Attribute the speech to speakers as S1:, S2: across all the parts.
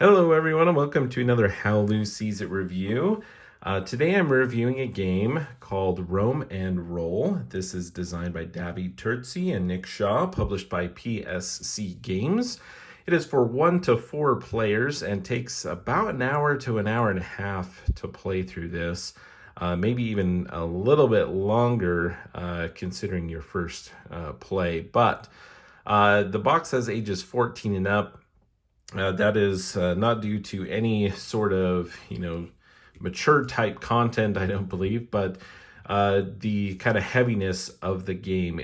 S1: Hello everyone and welcome to another How Lou Sees It review. Today I'm reviewing a game called Roam and Roll. This is designed by Davi Turczi and Nick Shaw, published by PSC Games. It is for 1 to 4 players and takes about an hour to an hour and a half to play through this. Maybe even a little bit longer considering your first play. But the box says ages 14 and up. That is not due to any sort of, mature type content, I don't believe, but the kind of heaviness of the game.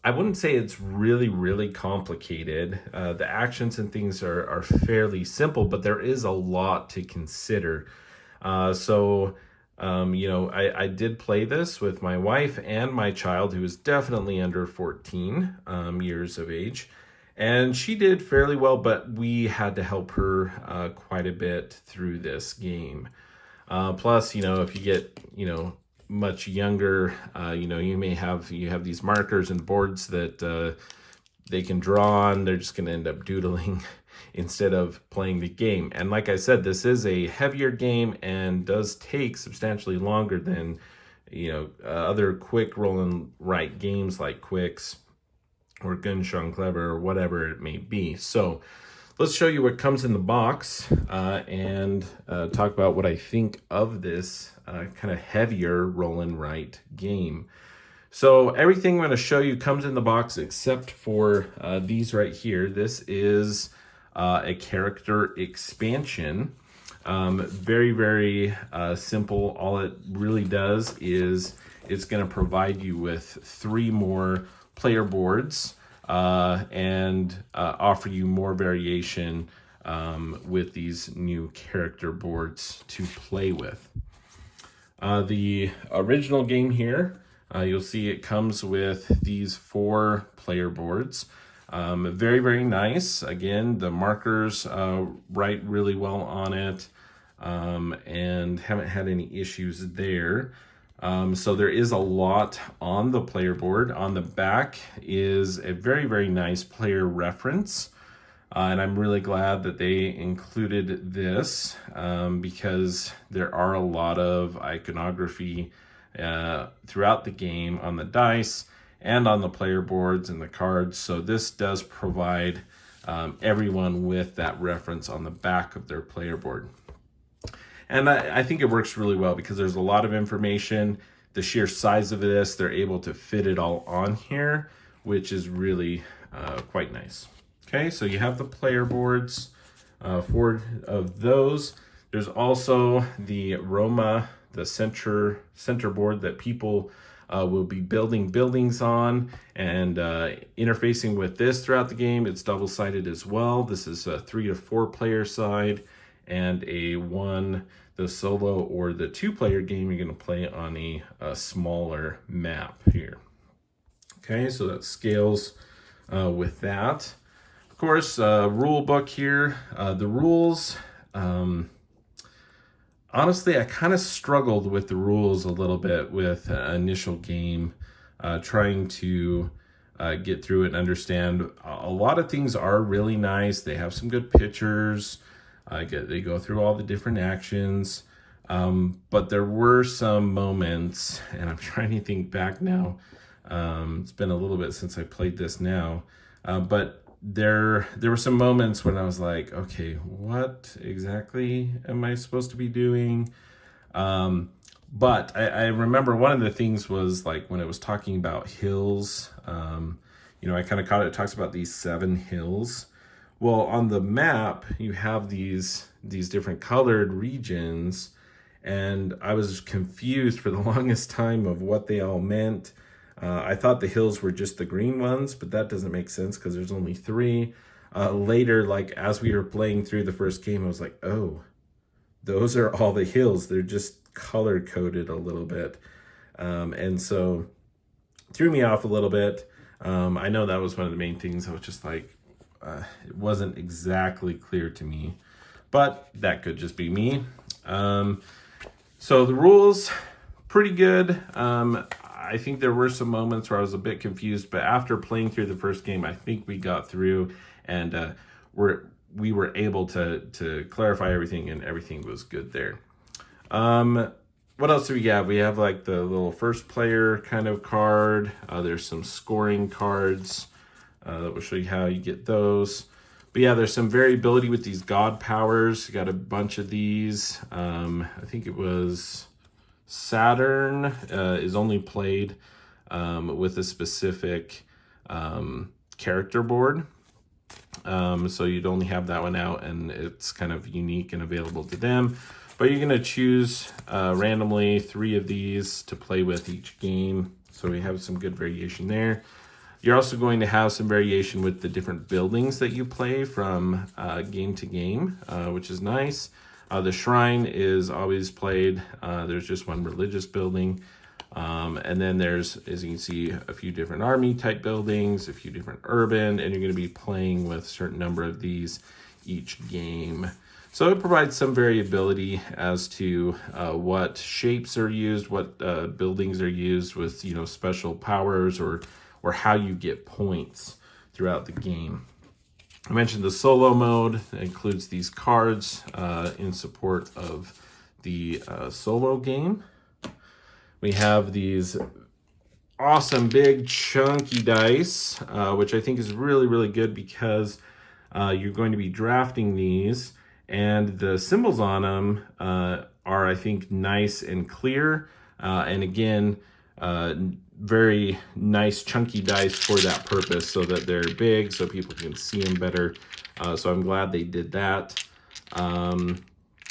S1: I wouldn't say it's really, really complicated. The actions and things are fairly simple, but there is a lot to consider. I did play this with my wife and my child, who is definitely under 14 years of age. And she did fairly well, but we had to help her quite a bit through this game. Plus, if you get, much younger, you have these markers and boards that they can draw on. They're just going to end up doodling instead of playing the game. And like I said, this is a heavier game and does take substantially longer than, other quick roll and write games like Qwixx or Gunshot Clever, or whatever it may be. So let's show you what comes in the box and talk about what I think of this kind of heavier roll and write game. So everything I'm going to show you comes in the box except for these right here. This is a character expansion. Very, very simple. All it really does is it's going to provide you with 3 more player boards and offer you more variation with these new character boards to play with. The original game here, you'll see it comes with these 4 player boards. Very, very nice. Again, the markers write really well on it and haven't had any issues there. So there is a lot on the player board. On the back is a very, very nice player reference. And I'm really glad that they included this because there are a lot of iconography throughout the game on the dice and on the player boards and the cards. So this does provide everyone with that reference on the back of their player board. And I think it works really well because there's a lot of information. The sheer size of this, they're able to fit it all on here, which is really quite nice. Okay, so you have the player boards, 4 of those. There's also the Roma, the center board that people will be building buildings on and interfacing with this throughout the game. It's double-sided as well. This is a 3 to 4 player side, and the solo or the 2-player game you're going to play on a smaller map here. Okay, so that scales with that. Of course, rule book here. The rules, honestly, I kind of struggled with the rules a little bit with initial game, trying to get through it and understand. A lot of things are really nice. They have some good pictures. They go through all the different actions, but there were some moments, and I'm trying to think back now. It's been a little bit since I played this now, but there were some moments when I was like, okay, what exactly am I supposed to be doing? But I remember one of the things was like when it was talking about hills, I kind of caught it. It talks about these 7 hills. Well, on the map, you have these different colored regions, and I was confused for the longest time of what they all meant. I thought the hills were just the green ones, but that doesn't make sense because there's only 3. Later, like as we were playing through the first game, I was like, oh, those are all the hills. They're just color-coded a little bit. And so threw me off a little bit. I know that was one of the main things. I was just like, it wasn't exactly clear to me, but that could just be me. So the rules, pretty good. I think there were some moments where I was a bit confused, but after playing through the first game, I think we got through and we were able to clarify everything, and everything was good there. What else do we have? We have like the little first player kind of card. There's some scoring cards that will show you how you get those. But yeah, there's some variability with these god powers. You got a bunch of these. I think it was Saturn is only played with a specific character board. So you'd only have that one out, and it's kind of unique and available to them. But you're going to choose randomly 3 of these to play with each game. So we have some good variation there. You're also going to have some variation with the different buildings that you play from game to game, which is nice. The shrine is always played. There's just one religious building. And then there's, as you can see, a few different army type buildings, a few different urban, and you're going to be playing with a certain number of these each game. So it provides some variability as to what shapes are used, what buildings are used with, you know, special powers, or how you get points throughout the game. I mentioned the solo mode. It includes these cards in support of the solo game. We have these awesome big chunky dice, which I think is really, really good because you're going to be drafting these, and the symbols on them are, I think, nice and clear. And again, very nice chunky dice for that purpose, so that they're big so people can see them better. So I'm glad they did that.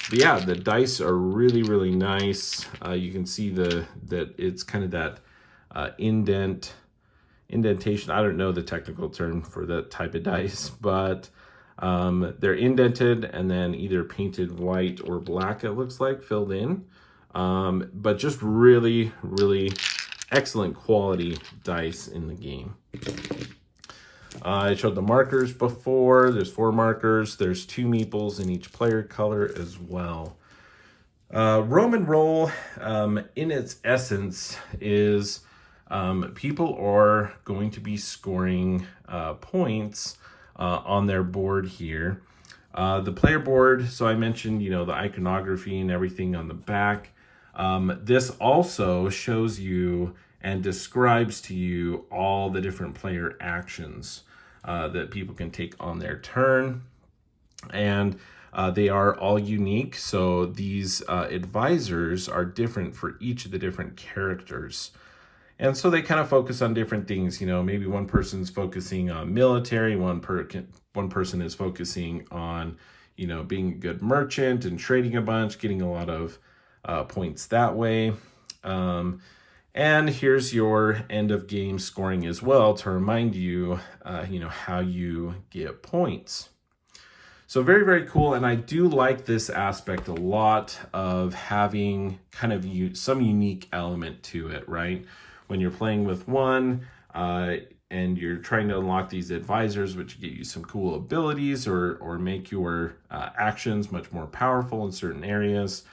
S1: But yeah, the dice are really, really nice. You can see that it's kind of that indentation. I don't know the technical term for that type of dice, but they're indented and then either painted white or black, it looks like, filled in. But just really, really excellent quality dice in the game. I showed the markers before. There's 4 markers. There's 2 meeples in each player color as well. Roman roll, in its essence, is people are going to be scoring points on their board here. The player board, so I mentioned, you know, the iconography and everything on the back. This also shows you and describes to you all the different player actions that people can take on their turn. And they are all unique. So these advisors are different for each of the different characters. And so they kind of focus on different things. You know, maybe one person's focusing on military, one person is focusing on, you know, being a good merchant and trading a bunch, getting a lot of points that way. And here's your end of game scoring as well to remind you, you know, how you get points. So very, very cool. And I do like this aspect a lot of having kind of some unique element to it, right? When you're playing with one and you're trying to unlock these advisors, which get you some cool abilities or make your actions much more powerful in certain areas.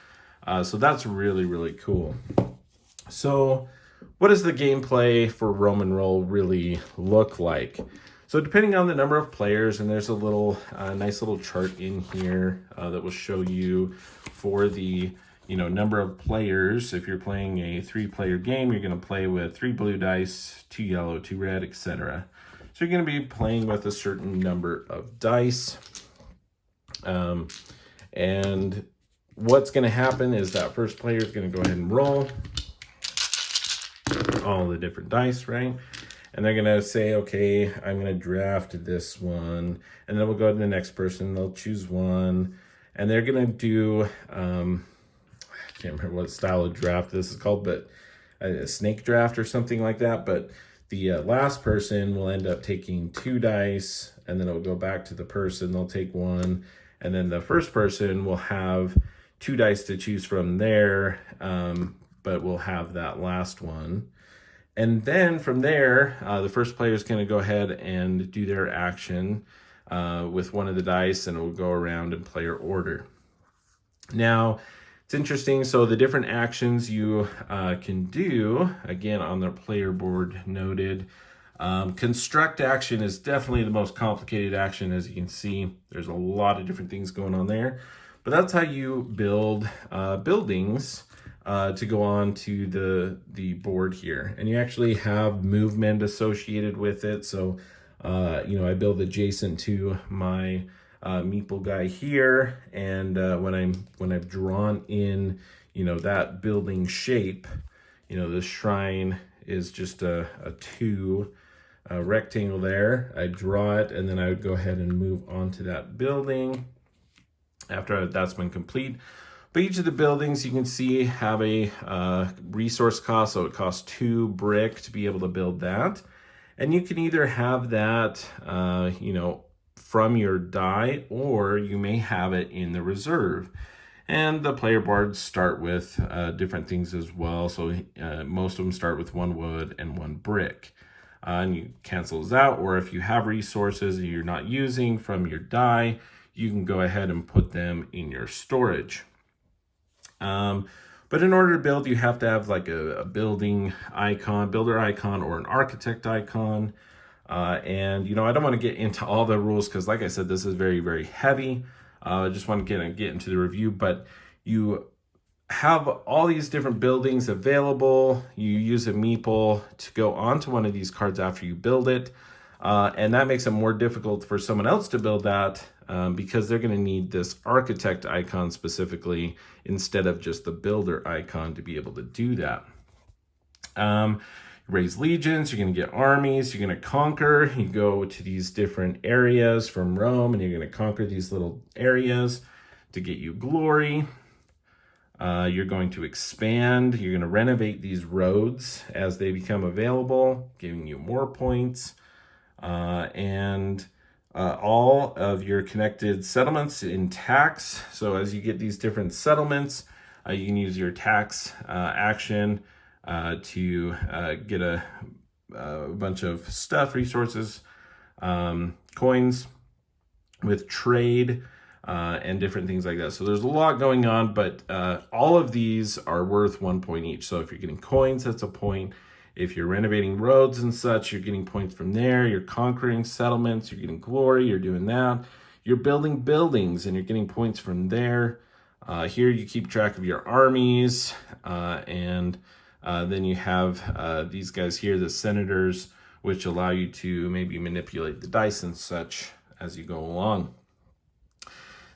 S1: So that's really, really cool. So what does the gameplay for Roman Roll really look like? So depending on the number of players, and there's a little nice little chart in here that will show you for the, you know, number of players. If you're playing a 3-player game, you're going to play with 3 blue dice, 2 yellow, 2 red, etc. So you're going to be playing with a certain number of dice. And what's going to happen is that first player is going to go ahead and roll all the different dice, right? And they're going to say, okay, I'm going to draft this one. And then we'll go to the next person. They'll choose one. And they're going to do, I can't remember what style of draft this is called, but a snake draft or something like that. But the last person will end up taking 2 dice. And then it'll go back to the person. They'll take 1. And then the first person will have 2 dice to choose from there, but we'll have that last one. And then from there, the first player is going to go ahead and do their action with one of the dice, and it will go around in player order. Now, it's interesting. So the different actions you can do, again, on the player board noted, Construct action is definitely the most complicated action. As you can see, there's a lot of different things going on there. But that's how you build buildings to go on to the board here. And you actually have movement associated with it. So, I build adjacent to my meeple guy here. And when I've drawn in, that building shape, the shrine is just a two rectangle there. I draw it, and then I would go ahead and move on to that building after that's been complete. But each of the buildings you can see have a resource cost, so it costs 2 brick to be able to build that. And you can either have that, from your die, or you may have it in the reserve. And the player boards start with different things as well. So most of them start with 1 wood and 1 brick. And you cancel those out, or if you have resources that you're not using from your die, you can go ahead and put them in your storage. But in order to build, you have to have like a builder icon, or an architect icon. And I don't want to get into all the rules because, like I said, this is very, very heavy. I just want to get into the review, but you have all these different buildings available. You use a meeple to go onto one of these cards after you build it. And that makes it more difficult for someone else to build that because they're going to need this architect icon specifically instead of just the builder icon to be able to do that. Raise legions, you're going to get armies, you're going to conquer. You go to these different areas from Rome, and you're going to conquer these little areas to get you glory. You're going to expand. You're going to renovate these roads as they become available, giving you more points. And all of your connected settlements in tax. So as you get these different settlements, you can use your tax action to get a bunch of stuff, resources, coins with trade, and different things like that. So there's a lot going on, but all of these are worth 1 point each. So if you're getting coins, that's a point. If you're renovating roads and such, you're getting points from there. You're conquering settlements, you're getting glory, you're doing that. You're building buildings and you're getting points from there. Here you keep track of your armies, and then you have these guys here, the senators, which allow you to maybe manipulate the dice and such as you go along.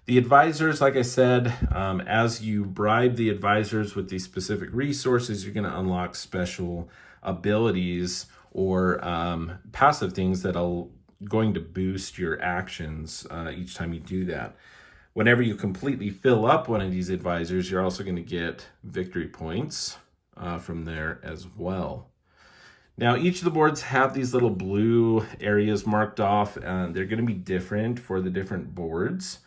S1: The advisors, like I said, as you bribe the advisors with these specific resources, you're going to unlock special abilities or passive things that are going to boost your actions each time you do that. Whenever you completely fill up one of these advisors, you're also going to get victory points from there as well. Now, each of the boards have these little blue areas marked off, and they're going to be different for the different boards,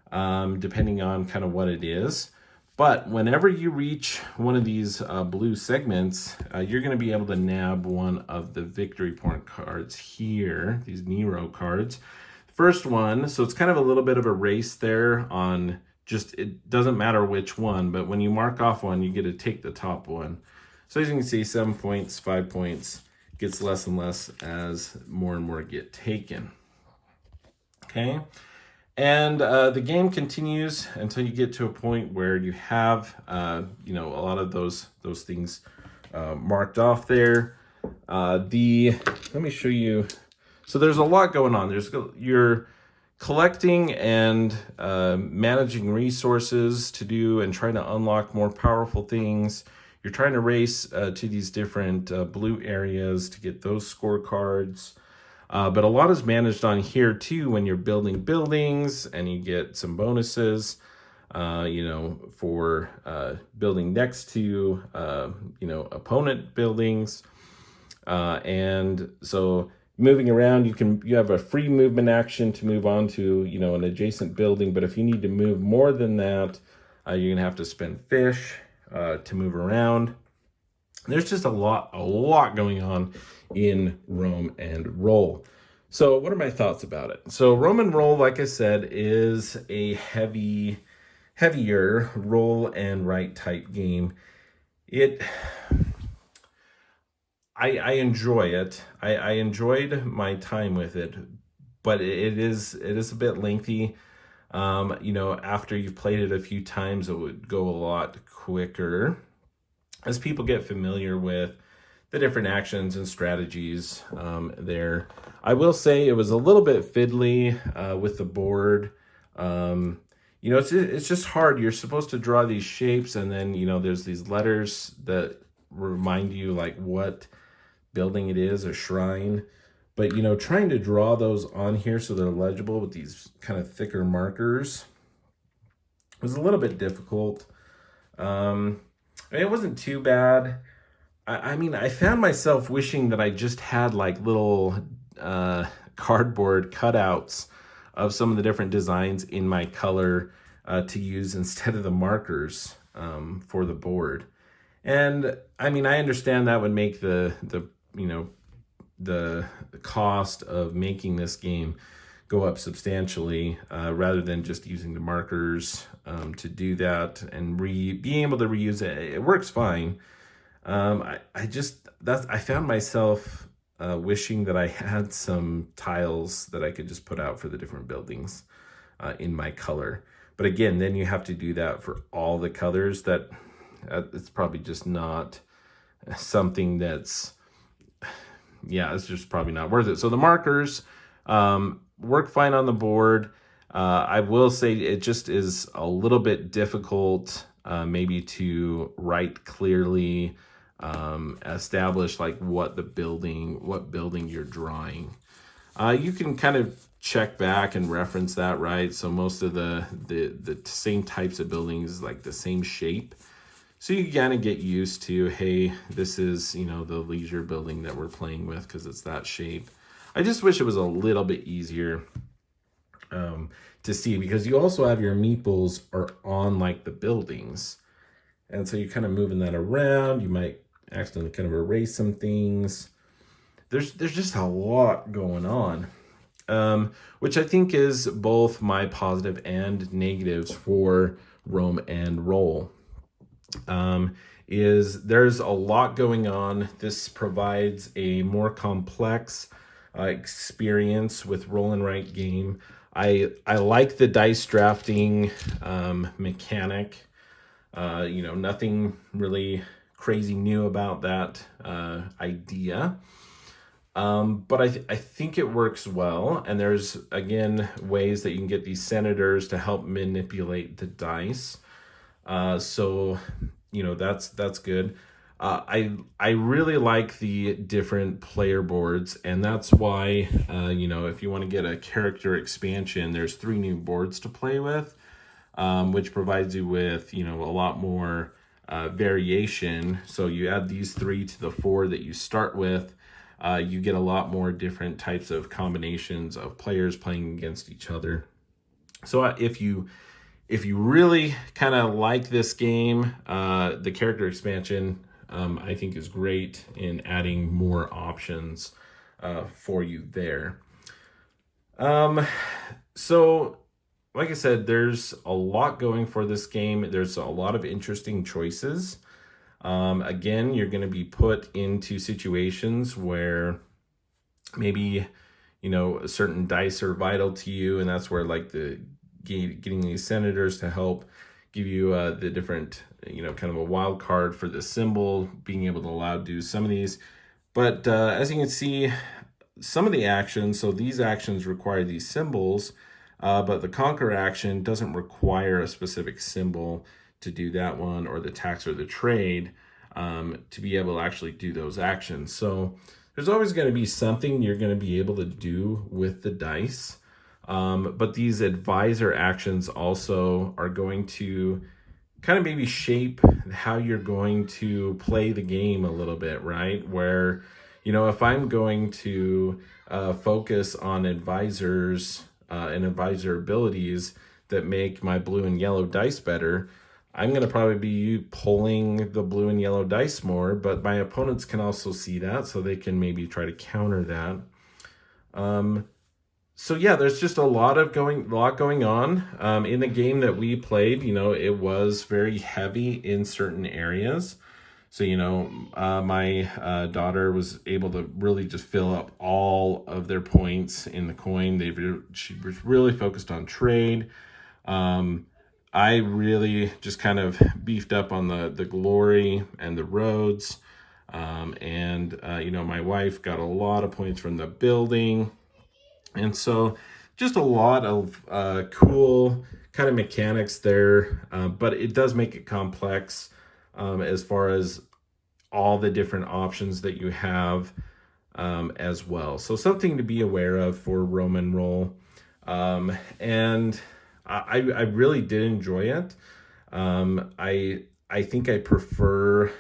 S1: depending on kind of what it is. But whenever you reach one of these blue segments, you're going to be able to nab one of the victory point cards here, these Nero cards. First one, so it's kind of a little bit of a race there on just, it doesn't matter which one, but when you mark off one, you get to take the top one. So as you can see, 7 points, 5 points, gets less and less as more and more get taken. Okay. And the game continues until you get to a point where you have, a lot of those things marked off there. Let me show you. So there's a lot going on. You're collecting and managing resources to do and trying to unlock more powerful things. You're trying to race to these different blue areas to get those scorecards. But a lot is managed on here too when you're building buildings, and you get some bonuses, for building next to, opponent buildings. And so moving around, you have a free movement action to move on to, an adjacent building. But if you need to move more than that, you're going to have to spend fish to move around. There's just a lot going on in Rome and Roll. So what are my thoughts about it? So Rome and Roll, like I said, is a heavier roll and write type game. I enjoy it. I enjoyed my time with it, but it is a bit lengthy. After you've played it a few times, it would go a lot quicker as people get familiar with the different actions and strategies there. I will say it was a little bit fiddly with the board. It's just hard. You're supposed to draw these shapes, and then there's these letters that remind you like what building it is, a shrine. But trying to draw those on here so they're legible with these kind of thicker markers was a little bit difficult. It wasn't too bad. I found myself wishing that I just had like little cardboard cutouts of some of the different designs in my color to use instead of the markers for the board. And I understand that would make the cost of making this game go up substantially rather than just using the markers to do that and being able to reuse it. It works fine. I found myself wishing that I had some tiles that I could just put out for the different buildings in my color. But again, then you have to do that for all the colors. It's probably just not something that's, it's just probably not worth it. So the markers work fine on the board. I will say it just is a little bit difficult maybe to write clearly, establish like what building you're drawing. You can kind of check back and reference that, right? So most of the same types of buildings, like the same shape. So you kind of get used to, hey, this is, the leisure building that we're playing with because it's that shape. I just wish it was a little bit easier to see, because you also have your meeples are on like the buildings. And so you're kind of moving that around. You might accidentally kind of erase some things. There's just a lot going on, which I think is both my positive and negatives for Roam and Roll. Is there's a lot going on. This provides a more complex experience with roll and write game. I like the dice drafting mechanic. Nothing really crazy new about that idea. But I think it works well. And there's, again, ways that you can get these senators to help manipulate the dice. So that's good. I really like the different player boards, and that's why, if you want to get a character expansion, there's 3 new boards to play with, which provides you with, a lot more variation. So you add these 3 to the 4 that you start with, you get a lot more different types of combinations of players playing against each other. So if you really kind of like this game, the character expansion, I think is great in adding more options for you there. So like I said, there's a lot going for this game. There's a lot of interesting choices. Again, you're going to be put into situations where maybe, certain dice are vital to you, and that's where like getting these senators to help give you the different, kind of a wild card for the symbol, being able to allow to do some of these. But as you can see, some of the actions, so these actions require these symbols, but the conquer action doesn't require a specific symbol to do that one, or the tax or the trade to be able to actually do those actions. So there's always going to be something you're going to be able to do with the dice. But these advisor actions also are going to kind of maybe shape how you're going to play the game a little bit, right? Where, if I'm going to focus on advisors and advisor abilities that make my blue and yellow dice better, I'm going to probably be pulling the blue and yellow dice more, but my opponents can also see that, so they can maybe try to counter that. So yeah, there's just a lot going on in the game that we played. It was very heavy in certain areas. So, my daughter was able to really just fill up all of their points in the coin. She was really focused on trade. Um, I really just kind of beefed up on the glory and the roads. My wife got a lot of points from the building. And so just a lot of cool kind of mechanics there, but it does make it complex as far as all the different options that you have as well. So something to be aware of for Roman Roll. And I really did enjoy it. I think I prefer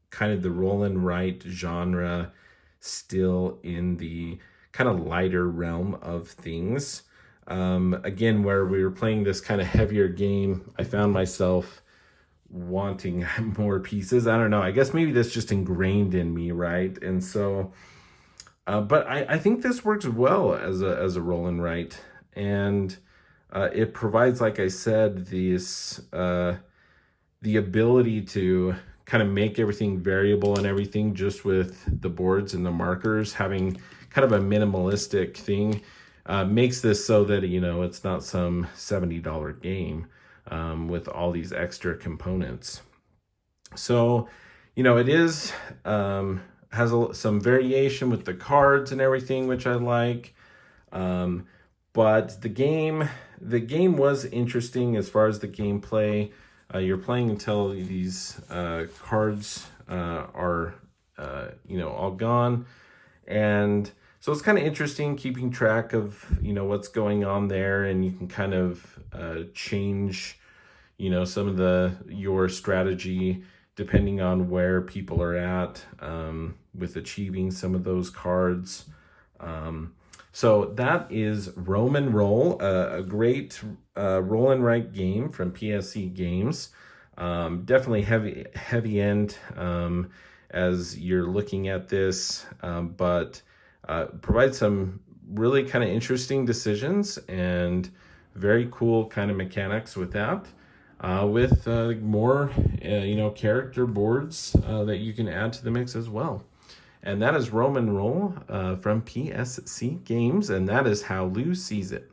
S1: kind of the roll and write genre still in the kind of lighter realm of things. Again, where we were playing this kind of heavier game, I found myself wanting more pieces. I don't know. I guess maybe that's just ingrained in me, right? And so, but I think this works well as a roll and write, and it provides, like I said, the ability to kind of make everything variable and everything just with the boards and the markers. Having kind of a minimalistic thing makes this so that, it's not some $70 game with all these extra components. So, it is has some variation with the cards and everything, which I like. But the game was interesting as far as the gameplay. You're playing until these cards are, all gone. And so it's kind of interesting keeping track of, what's going on there. And you can kind of change, some of your strategy depending on where people are at with achieving some of those cards. So that is Roman Roll, a great roll and write game from PSC Games. Definitely heavy end as you're looking at this, but provides some really kind of interesting decisions and very cool kind of mechanics with that. With more, character boards that you can add to the mix as well. And that is Roman Roll from PSC Games, and that is how Lou sees it.